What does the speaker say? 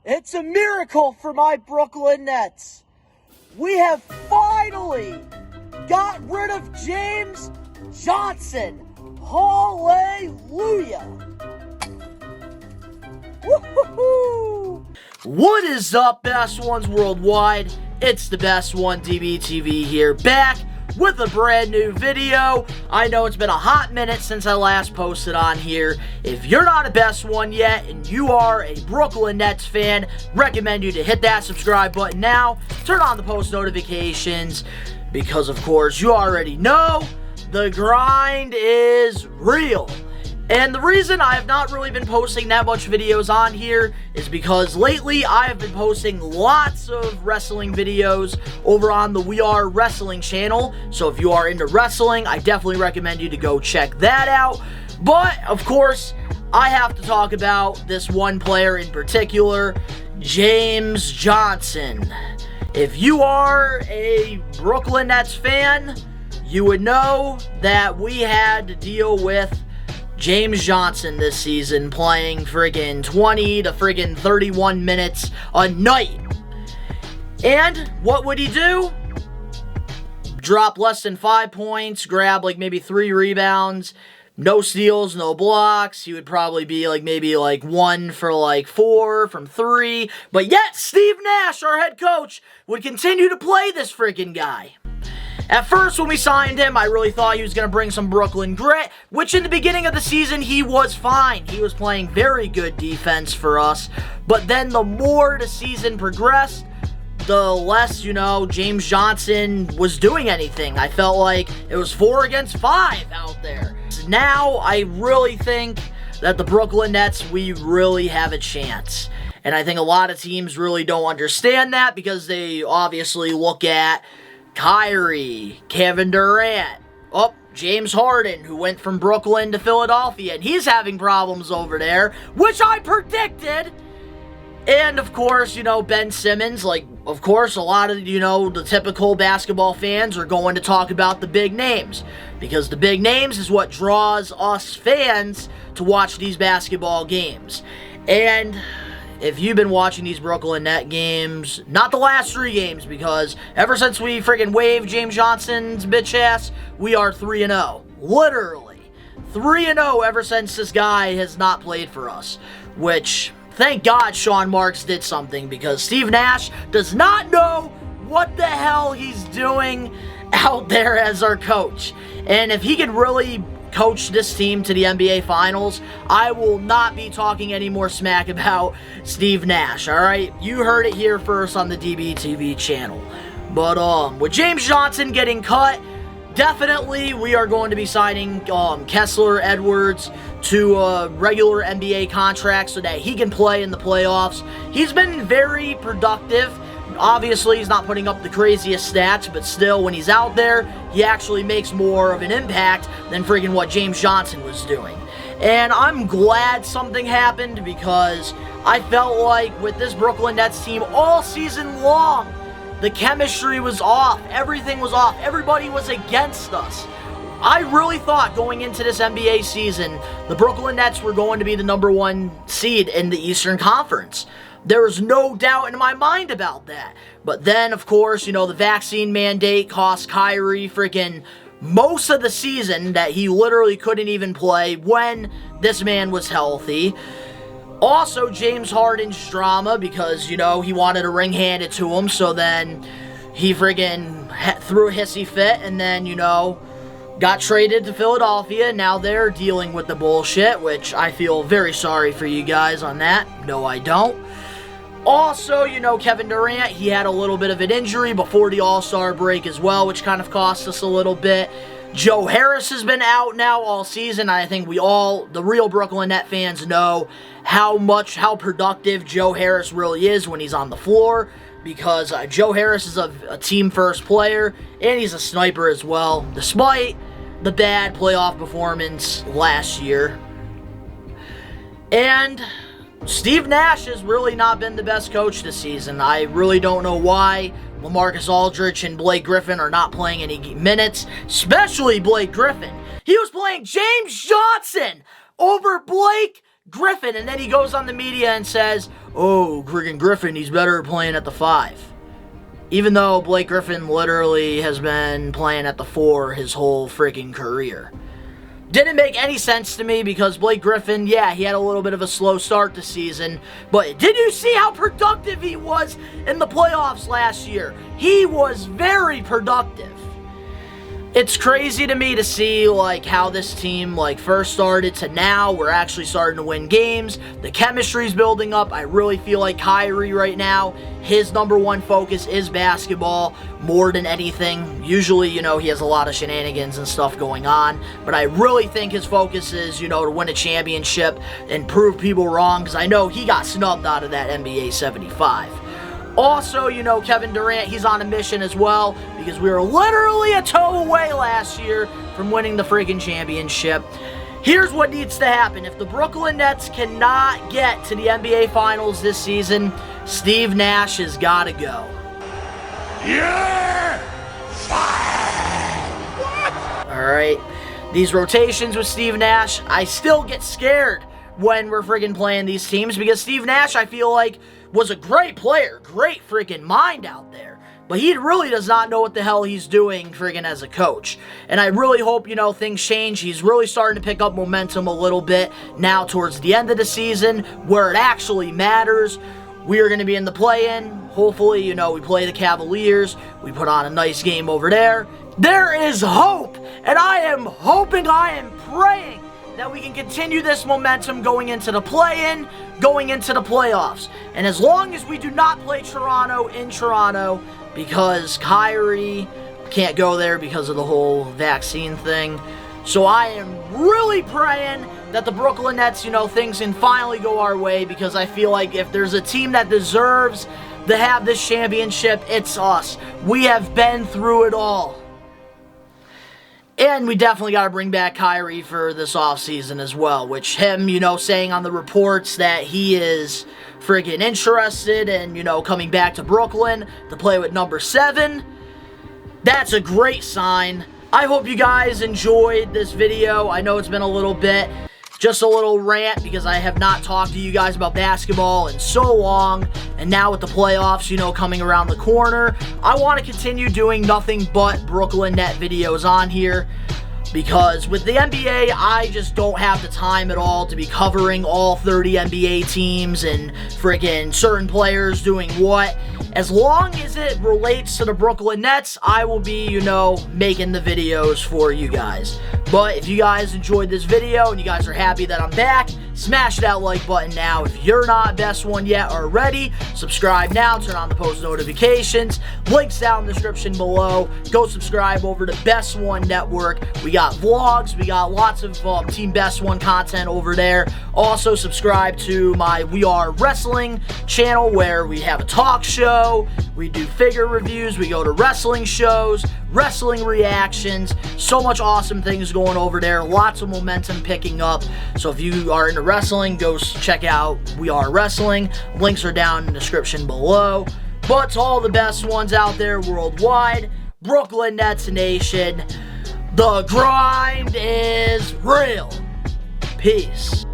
It's a miracle for my Brooklyn Nets. We have finally got rid of James Johnson. Hallelujah. Woo-hoo-hoo. What is up, best ones worldwide? It's the best one DBTV here, back with a brand new video. I know it's been a hot minute since I last posted on here. If you're not a best one yet and you are a Brooklyn Nets fan, recommend you to hit that subscribe button now. Turn on the post notifications because, of course, you already know the grind is real. And the reason I have not really been posting that much videos on here is because lately I have been posting lots of wrestling videos over on the We Are Wrestling channel. So if you are into wrestling, I definitely recommend you to go check that out. But, of course, I have to talk about this one player in particular, James Johnson. If you are a Brooklyn Nets fan, you would know that we had to deal with James Johnson this season playing friggin' 20 to friggin' 31 minutes a night. And what would he do? Drop less than 5 points, grab like maybe 3 rebounds, no steals, no blocks. He would probably be like maybe like 1 for like 4 from 3. But yet Steve Nash, our head coach, would continue to play this friggin' guy. At first, when we signed him, I really thought he was going to bring some Brooklyn grit, which in the beginning of the season, he was fine. He was playing very good defense for us. But then the more the season progressed, the less, James Johnson was doing anything. I felt like it was 4 against 5 out there. Now, I really think that the Brooklyn Nets, we really have a chance. And I think a lot of teams really don't understand that because they obviously look at Kyrie, Kevin Durant, James Harden, who went from Brooklyn to Philadelphia, and he's having problems over there, which I predicted. And, of course, Ben Simmons, of course, a lot of, the typical basketball fans are going to talk about the big names, because the big names is what draws us fans to watch these basketball games. And if you've been watching these Brooklyn Net games, not the last 3 games, because ever since we friggin' waived James Johnson's bitch ass, we are 3-0. Literally. 3-0 ever since this guy has not played for us. Which, thank God Sean Marks did something, because Steve Nash does not know what the hell he's doing out there as our coach. And if he could really coach this team to the NBA Finals, I will not be talking any more smack about Steve Nash, alright? You heard it here first on the DBTV channel. But, with James Johnson getting cut, definitely we are going to be signing Kessler Edwards to a regular NBA contract so that he can play in the playoffs. He's been very productive. Obviously, he's not putting up the craziest stats, but still, when he's out there, he actually makes more of an impact than friggin' what James Johnson was doing. And I'm glad something happened because I felt like with this Brooklyn Nets team all season long, the chemistry was off. Everything was off. Everybody was against us. I really thought going into this NBA season, the Brooklyn Nets were going to be the #1 seed in the Eastern Conference. There was no doubt in my mind about that. But then, of course, the vaccine mandate cost Kyrie freaking most of the season that he literally couldn't even play when this man was healthy. Also, James Harden's drama because, he wanted a ring handed to him, so then he friggin' threw a hissy fit and then, got traded to Philadelphia. Now they're dealing with the bullshit, which I feel very sorry for you guys on that. No, I don't. Also, Kevin Durant, he had a little bit of an injury before the All-Star break as well, which kind of cost us a little bit. Joe Harris has been out now all season. I think we all, the real Brooklyn Net fans, know how productive Joe Harris really is when he's on the floor, because Joe Harris is a team-first player, and he's a sniper as well, despite the bad playoff performance last year. And Steve Nash has really not been the best coach this season. I really don't know why LaMarcus Aldridge and Blake Griffin are not playing any minutes, especially Blake Griffin. He was playing James Johnson over Blake Griffin, and then he goes on the media and says, oh, friggin' Griffin, he's better playing at the 5. Even though Blake Griffin literally has been playing at the 4 his whole freaking career. Didn't make any sense to me because Blake Griffin, yeah, he had a little bit of a slow start this season, but did you see how productive he was in the playoffs last year? He was very productive. It's crazy to me to see, like, how this team, like, first started to now. We're actually starting to win games. The chemistry's building up. I really feel like Kyrie right now, his number one focus is basketball more than anything. Usually, you know, he has a lot of shenanigans and stuff going on, but I really think his focus is, you know, to win a championship and prove people wrong, because I know he got snubbed out of that NBA 75. Also, you know, Kevin Durant, he's on a mission as well, because we were literally a toe away last year from winning the freaking championship. Here's what needs to happen. If the Brooklyn Nets cannot get to the NBA Finals this season, Steve Nash has got to go. You're fired! What? Alright, these rotations with Steve Nash, I still get scared when we're friggin' playing these teams, because Steve Nash, I feel like, was a great player, great freaking mind out there, but he really does not know what the hell he's doing friggin' as a coach. And I really hope, you know, things change. He's really starting to pick up momentum a little bit now towards the end of the season, where it actually matters. We are going to be in the play-in. Hopefully, you know, we play the Cavaliers. We put on a nice game over there. There is hope, and I am hoping, I am praying that we can continue this momentum going into the play-in, going into the playoffs. And as long as we do not play Toronto in Toronto, because Kyrie can't go there because of the whole vaccine thing. So I am really praying that the Brooklyn Nets, you know, things can finally go our way, because I feel like if there's a team that deserves to have this championship, it's us. We have been through it all. And we definitely got to bring back Kyrie for this offseason as well, which him, you know, saying on the reports that he is friggin' interested in, you know, coming back to Brooklyn to play with number 7. That's a great sign. I hope you guys enjoyed this video. I know it's been a little bit, just a little rant, because I have not talked to you guys about basketball in so long. And now with the playoffs, you know, coming around the corner, I want to continue doing nothing but Brooklyn Net videos on here, because with the NBA, I just don't have the time at all to be covering all 30 NBA teams and freaking certain players doing what. As long as it relates to the Brooklyn Nets, I will be, you know, making the videos for you guys. But if you guys enjoyed this video and you guys are happy that I'm back, smash that like button now. If you're not Best One yet already, subscribe now, turn on the post notifications. Links down in the description below. Go subscribe over to Best One Network. We got vlogs, we got lots of Team Best One content over there. Also subscribe to my We Are Wrestling channel, where we have a talk show, we do figure reviews, we go to wrestling shows, wrestling reactions, so much awesome things going over there, lots of momentum picking up. So if you are into wrestling, go check out We Are Wrestling. Links are down in the description below. But to all the best ones out there worldwide, Brooklyn Nets Nation, the grind is real. Peace.